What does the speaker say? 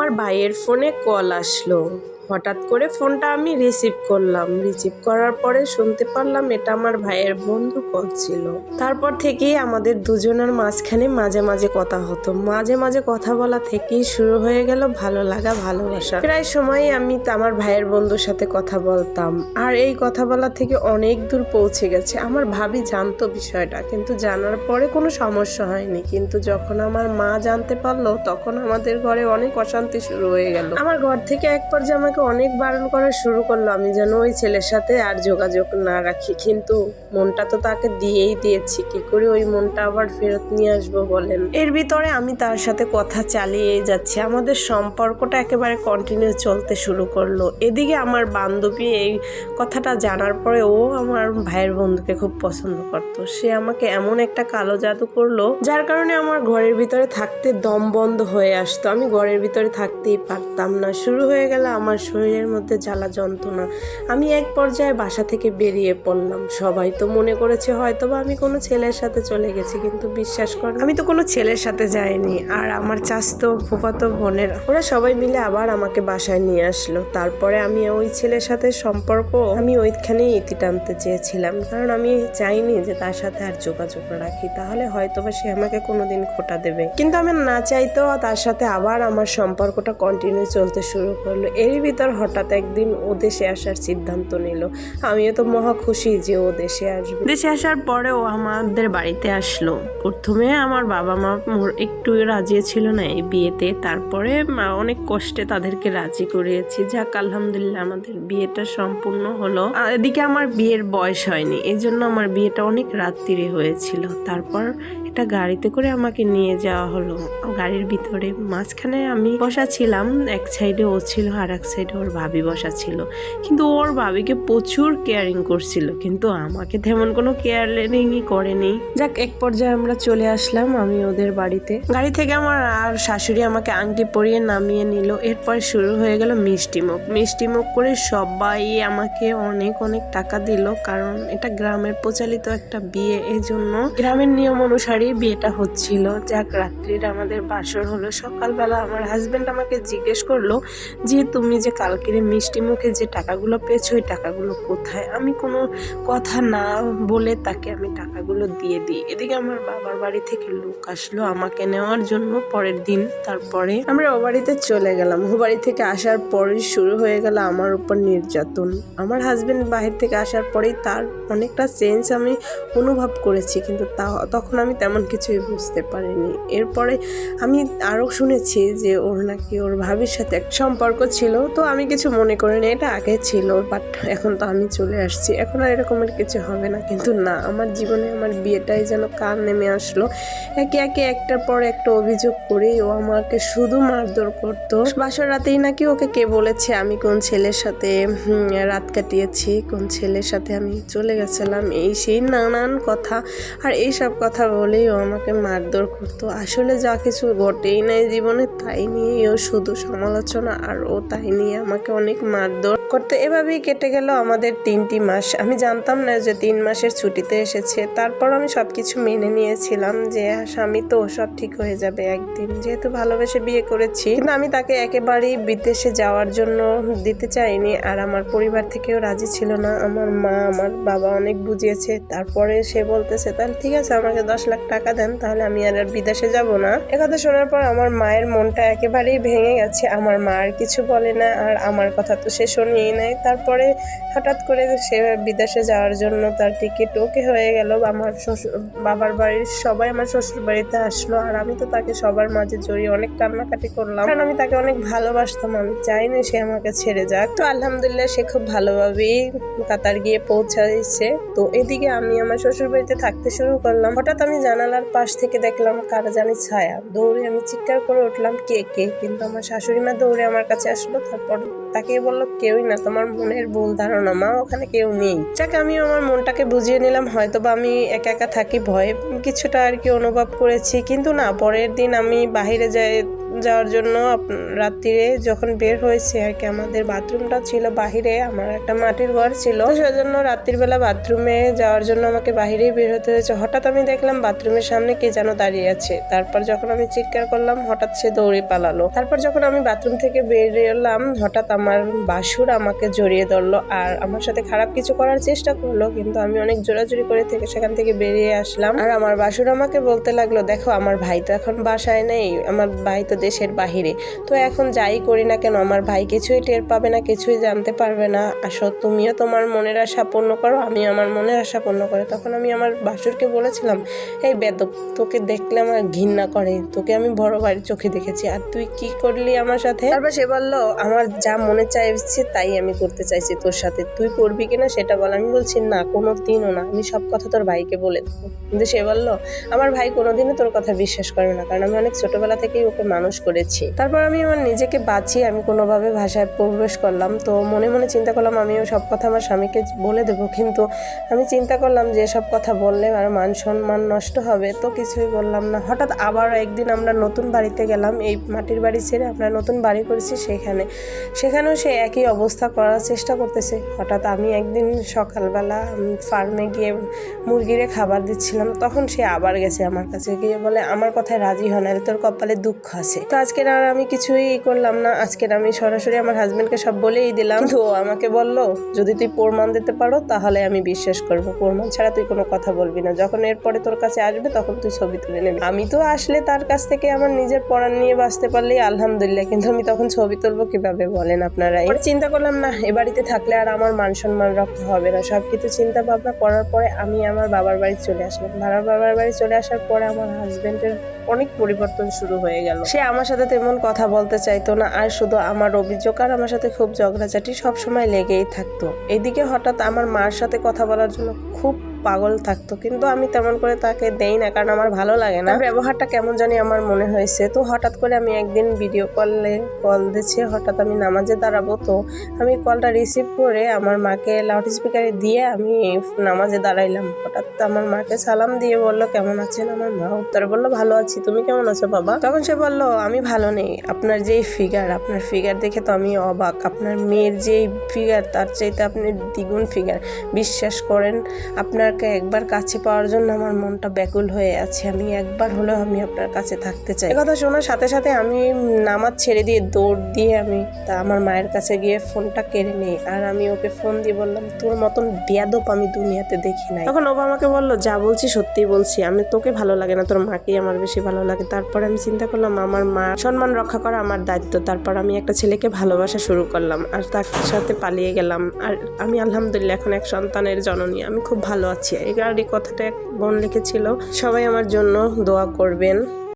আমার ভাইয়ের ফোনে কল আসলো। হঠাৎ করে ফোনটা আমি রিসিভ করলাম। রিসিভ করার পরে শুনতে পারলাম এটা আমার ভাইয়ের বন্ধু কল ছিল। তারপর থেকেই আমাদের দুজনের মাঝখানে মাঝে মাঝে কথা হতো। মাঝে মাঝে কথা বলা থেকেই শুরু হয়ে গেল ভালো লাগা, ভালোবাসা। প্রায় সময় আমি আমার ভাইয়ের বন্ধুর সাথে কথা বলতাম, আর এই কথা বলা থেকে অনেক দূর পৌঁছে গেছে। আমার ভাবি জানতো বিষয়টা, কিন্তু জানার পরে কোনো সমস্যা হয়নি। কিন্তু যখন আমার মা জানতে পারলো তখন আমাদের ঘরে অনেক অশান্তি শুরু হয়ে গেল। আমার ঘর থেকে এক পর্যায়ে আমাকে অনেক বারণ করা শুরু করলো আমি যেন ওই ছেলের সাথে আর যোগাযোগ না রাখি। কিন্তু মনটা তো তাকে দিয়েই দিয়েছি, কি করে ওই মনটা আবার ফেরত নিয়ে আসবো বলেন। এর ভিতরে আমি তার সাথে কথা চালিয়েই যাচ্ছি। আমাদের সম্পর্কটা একেবারে কন্টিনিউ চলতে শুরু করলো। এদিকে আমার বান্ধবী এই কথাটা জানার পরে ও আমার ভাইয়ের বন্ধুকে খুব পছন্দ করতো। সে আমাকে এমন একটা কালো জাদু করলো যার কারণে আমার ঘরের ভিতরে থাকতে দম বন্ধ হয়ে আসতো। আমি ঘরের ভিতরে থাকতেই পারতাম না। শুরু হয়ে গেল আমার শরীরের মধ্যে জ্বালা যন্ত্রণা। আমি এক পর্যায়ে বাসা থেকে বেরিয়ে পড়লাম। সবাই তো মনে করেছে হয়তোবা আমি কোনো ছেলের সাথে চলে গেছি, কিন্তু বিশ্বাস কর আমি তো কোনো ছেলের সাথে যাইনি। আর আমার চাচাতো ফুফাতো বোনেরা ওরা সবাই মিলে আবার আমাকে বাসায় নিয়ে আসলো। তারপরে আমি ওই ছেলের সাথে সম্পর্ক আমি ওইখানেই ইতি টানতে চেয়েছিলাম, কারণ আমি চাইনি যে তার সাথে আর যোগাযোগ রাখি, তাহলে হয়তোবা সে আমাকে কোনোদিন খোটা দেবে। কিন্তু আমি না চাইতেও তার সাথে আবার আমার সম্পর্কটা কন্টিনিউ চলতে শুরু করলো। এরই ভিতর হঠাৎ একদিন ও দেশে আসার সিদ্ধান্ত নিল। আমিও তো মহা খুশি যে ও দেশে আসবে। দেশে আসার পরে ও আমাদের বাড়িতে আসলো। প্রথমে আমার বাবা মা একটু রাজি ছিল না এই বিয়েতে, তারপরে অনেক কষ্টে তাদেরকে রাজি করিয়েছি। যাক আলহামদুলিল্লাহ আমাদের বিয়েটা সম্পূর্ণ হলো। এদিকে আমার বিয়ের বয়স হয়নি, এই জন্য আমার বিয়েটা অনেক রাত্রিরে হয়েছিল। তারপর একটা গাড়িতে করে আমাকে নিয়ে যাওয়া হলো। গাড়ির ভিতরে মাঝখানে আমি বসা ছিলাম, এক সাইডে ও ছিল আর এক সাইডে ওর ভাবি বসা ছিল। কিন্তু ওর ভাবিকে প্রচুর কেয়ারিং করছিল, কিন্তু আমাকে তেমন কোনো কেয়ারিংই করেনি। যাক এক পর্যায়ে আমরা চলে আসলাম আমি ওদের বাড়িতে। গাড়ি থেকে আমার আর শাশুড়ি আমাকে আংটি পরিয়ে নামিয়ে নিল। এরপর শুরু হয়ে গেল মিষ্টিমুখ। মিষ্টিমুখ করে সবাই আমাকে অনেক অনেক টাকা দিল, কারণ এটা গ্রামের প্রচলিত একটা বিয়ে, এই জন্য গ্রামের নিয়ম অনুসারেই বিয়েটা হচ্ছিল। যাক রাত্রির আমাদের বাসর হলো। সকালবেলা আমার হাজবেন্ড আমাকে জিজ্ঞেস করলো যে তুমি যে কালকের মিষ্টি মুখে যে টাকাগুলো পেয়েছো ওই টাকাগুলো কোথায়। আমি কোনো কথা না বলে তাকে আমি টাকাগুলো দিয়ে দিই। এদিকে আমার বাবার বাড়ি থেকে লোক আসলো আমাকে নেওয়ার জন্য পরের দিন। তারপরে আমরা ও বাড়িতে চলে গেলাম। ও বাড়ি থেকে আসার পরেই শুরু হয়ে গেল আমার উপর নির্যাতন। আমার হাজবেন্ড বাহির থেকে আসার পরেই তার অনেকটা চেঞ্জ আমি অনুভব করেছি, কিন্তু তখন আমি তেমন কিছুই বুঝতে পারিনি। এরপরে আমি আরও শুনেছি যে ওর নাকি ওর ভাবির সাথে এক সম্পর্ক ছিল, তো আমি কিছু মনে করিনি, এটা আগে ছিল, বাট এখন তো আমি চলে আসছি, এখন আর এরকমের কিছু হবে না। কিন্তু না, আমার জীবনে আমার বিয়েটাই যেন কার নেমে আসলো। একে একে একটার পর একটা অভিযোগ করেই ও আমাকে শুধু মারধর করতো। বাসর রাতেই নাকি ওকে কে বলেছে আমি কোন ছেলের সাথে রাত কাটিয়েছি, কোন ছেলের সাথে আমি চলে গেছিলাম, এই সেই নানান কথা। আর এইসব কথা বলেই ও আমাকে মারধর করতো। আসলে যা কিছু ঘটেই নাই জীবনে তাই নিয়ে ও শুধু সমালোচনা, আর ও তাই নিয়ে আমাকে অনেক মারধর করতে। এভাবেই কেটে গেল আমাদের 3টি মাস। আমি জানতাম না যে 3 মাসের ছুটিতে এসেছে। তারপর আমি সবকিছু মেনে নিয়েছিলাম যে স্বামী তো সব ঠিক হয়ে যাবে একদিন, যেহেতু ভালোবেসে বিয়ে করেছি। কিন্তু আমি তাকে একেবারেই বিদেশে যাওয়ার জন্য দিতে চাইনি, আর আমার পরিবার থেকেও রাজি ছিল না। আমার মা আমার বাবা অনেক বুঝিয়েছে। তারপরে সে বলতেছে তাহলে ঠিক আছে আমাকে 10 লাখ টাকা দেন, তাহলে আমি আর বিদেশে যাব না। একথা শোনার পর আমার মায়ের মনটা একেবারেই ভেঙে গেছে। আমার মা আর কিছু বলে না, আর আমার কথা তো সে শুনিয়েই নাই। তারপরে হঠাৎ করে সে বিদেশে যাওয়ার জন্য তার টিকিট ওকে হয়ে গেল। আমার বাবার বাড়ির সবাই আমার শ্বশুর বাড়িতে আসলো, আর আমি তো তাকে সবার মাঝে জড়িয়ে অনেক কান্নাকাটি করলাম, কারণ আমি তাকে অনেক ভালোবাসতাম। আমি চাইনি সে আমাকে ছেড়ে যাক। তো আলহামদুলিল্লাহ সে খুব ভালোভাবেই কাতার গিয়ে পৌঁছাইছে। তো এদিকে আমি আমার শ্বশুর বাড়িতে থাকতে শুরু করলাম। হঠাৎ আমি জানালার পাশ থেকে দেখলাম কার জানি ছায়া। দৌড়ে আমি চিৎকার করে উঠলাম কে কে, কিন্তু আমার শাশুড়ি মা দৌড়ে আমার কাছে আসলো। তারপর তাকে বললো কেউই না, তোমার মনের ভুল ধারণা মা, ওখানে কেউ নেই। যাক আমি আমার মনটাকে বুঝিয়ে নিলাম, হয়তো বা আমি একা একা থাকি, ভয়ে কিছুটা আর কি অনুভব করেছি। কিন্তু না, পরের দিন আমি বাহিরে যাই যাওয়ার জন্য রাত্রিরে যখন বের হয়েছে আর কি, আমাদের বাথরুমটা ছিল বাহিরে, আমার একটা মাটির ঘর ছিল, তো সেজন্য রাত্রিবেলা বাথরুমে যাওয়ার জন্য আমাকে বাহিরেই বের হতে হয়েছে। হঠাৎ আমি দেখলাম বাথরুমের সামনে কে যেন দাঁড়িয়ে আছে। তারপর যখন আমি চিৎকার করলাম হঠাৎ সে দৌড়ে পালালো। তারপর যখন আমি বাথরুম থেকে বেরিয়ে হঠাৎ আমার বাসুর আমাকে জড়িয়ে ধরলো আর আমার সাথে খারাপ কিছু করার চেষ্টা করলো, কিন্তু আমি অনেক জোরাজুরি করে সেখান থেকে বেরিয়ে আসলাম। আর আমার বাসুর আমাকে বলতে লাগলো, দেখো আমার ভাই তো এখন বাসায় নেই, আমার ভাই তো দেশের বাহিরে, তো এখন যাই করি না কেন আমার ভাই কিছুই টের পাবে না, কিছুই জানতে পারবে না। আসো তুমিও তোমার মনের আশা পূর্ণ করো, আমি আমার মনের আশা পূর্ণ করে। তখন আমি আমার বাসুরকে বলেছিলাম, এই বেদব, তোকে দেখলে আমার ঘৃণা করে, তোকে আমি বড় বাড়ির চোখে দেখেছি আর তুই কি করলি আমার সাথে। তারপর সে বললো, আমার যা মনে চাইছে তাই আমি করতে চাইছি তোর সাথে, তুই করবি কিনা সেটা বল। আমি বলছি না, কোনো দিনও না, আমি সব কথা তোর ভাইকে বলে দেবো। কিন্তু সে বললো, আমার ভাই কোনোদিনও তোর কথা বিশ্বাস করবে না, কারণ আমি অনেক ছোটবেলা থেকেই ওকে মানুষ করেছি। তারপর আমি আমার নিজেকে বাঁচিয়ে আমি কোনোভাবে ভাষায় প্রবেশ করলাম। তো মনে মনে চিন্তা করলাম আমিও সব কথা আমার স্বামীকে বলে দেবো, কিন্তু আমি চিন্তা করলাম যে সব কথা বললে আর মান সম্মান নষ্ট হবে, তো কিছুই বললাম না। হঠাৎ আবার একদিন আমরা নতুন বাড়িতে গেলাম, এই মাটির বাড়ি ছেড়ে আমরা নতুন বাড়ি করেছি, সেখানেও সে একই অবস্থা করার চেষ্টা করতেছে। হঠাৎ আমি একদিন সকালবেলা ফার্মে গিয়ে মুরগিরে খাবার দিচ্ছিলাম, তখন সে আবার গেছে আমার কাছে গিয়ে বলে, আমার কথায় রাজি হয় না, তোর কপালে দুঃখ আছে। তো আজকের আর আমি কিছুই করলাম না, আজকের আমি সরাসরি আমার হাজবেন্ডকে সব বলেই দিলাম। তো আমাকে বললো, যদি তুই প্রমাণ দিতে পারো তাহলে আমি বিশ্বাস করবো, প্রমাণ ছাড়া তুই কোনো কথা বলবি না, যখন এরপরে তোর কাছে আসবে তখন তুই ছবি তুলে নেবি। আমি তো আসলে তার কাছ থেকে আমার নিজের পড়ান নিয়ে বাঁচতে পারলেই আলহামদুলিল্লাহ, কিন্তু আমি তখন ছবি তুলবো কিভাবে বলেন আপনারাই। চিন্তা করলাম না, এ বাড়িতে থাকলে আর আমার মান সম্মান রক্ষা হবে না। সবকিছু চিন্তা ভাবনা করার পরে আমি আমার বাবার বাড়ি চলে আসলাম। বাবার বাড়ি চলে আসার পরে আমার হাজবেন্ডের অনেক পরিবর্তন শুরু হয়ে গেল। সে আমার সাথে তেমন কথা বলতে চাইতো না, আর শুধু আমার অভিযোগ আর আমার সাথে খুব ঝগড়াঝাটি সবসময় লেগেই থাকতো। এদিকে হঠাৎ আমার মার সাথে কথা বলার জন্য খুব পাগল থাকতো, কিন্তু আমি তেমন করে তাকে দেই না, কারণ আমার ভালো লাগে না, ব্যবহারটা কেমন জানি আমার মনে হয়েছে। তো হঠাৎ করে আমি একদিন ভিডিও কল দিচ্ছে, হঠাৎ আমি নামাজে দাঁড়াবো, তো আমি কলটা রিসিভ করে আমার মাকে লাউড স্পিকারে দিয়ে আমি নামাজে দাঁড়াইলাম। হঠাৎ আমার মাকে সালাম দিয়ে বললো, কেমন আছেন? আমার মা উত্তরে বললো, ভালো আছি, তুমি কেমন আছো বাবা? তখন সে বললো, আমি ভালো নেই, আপনার যেই আপনার ফিগার দেখে তো আমি অবাক, আপনার মেয়ের যেই ফিগার তার চাইতে আপনি দ্বিগুণ ফিগার, বিশ্বাস করেন আপনাকে একবার কাছে পাওয়ার জন্য আমার মনটা ব্যাকুল হয়ে আছে, আমি একবার হলেও আমি আপনার কাছে থাকতে চাই। কথা শোনার সাথে সাথে আমি নামাজ ছেড়ে দিয়ে দৌড় দিয়ে আমি আমার মায়ের কাছে গিয়ে ফোনটা কেড়ে নিই, আর আমি ওকে ফোন দিয়ে বললাম, তোর মতন বেয়াদব আমি দুনিয়াতে দেখি নাই। তখন ও আমাকে বললো, যা বলছি সত্যি বলছি, আমি তোকে ভালো লাগে না, তোর মাকেই আমার বেশি ভালো লাগে। তারপর আমি চিন্তা করলাম আমার মা সম্মান রক্ষা করা আমার দায়িত্ব। তারপর আমি একটা ছেলেকে ভালোবাসা শুরু করলাম আর তার সাথে পালিয়ে গেলাম, আর আমি আলহামদুলিল্লাহ এখন এক সন্তানের জননী, আমি খুব ভালো আছি। এই কথাটা এক বোন লিখেছিল, সবাই আমার জন্য দোয়া করবেন।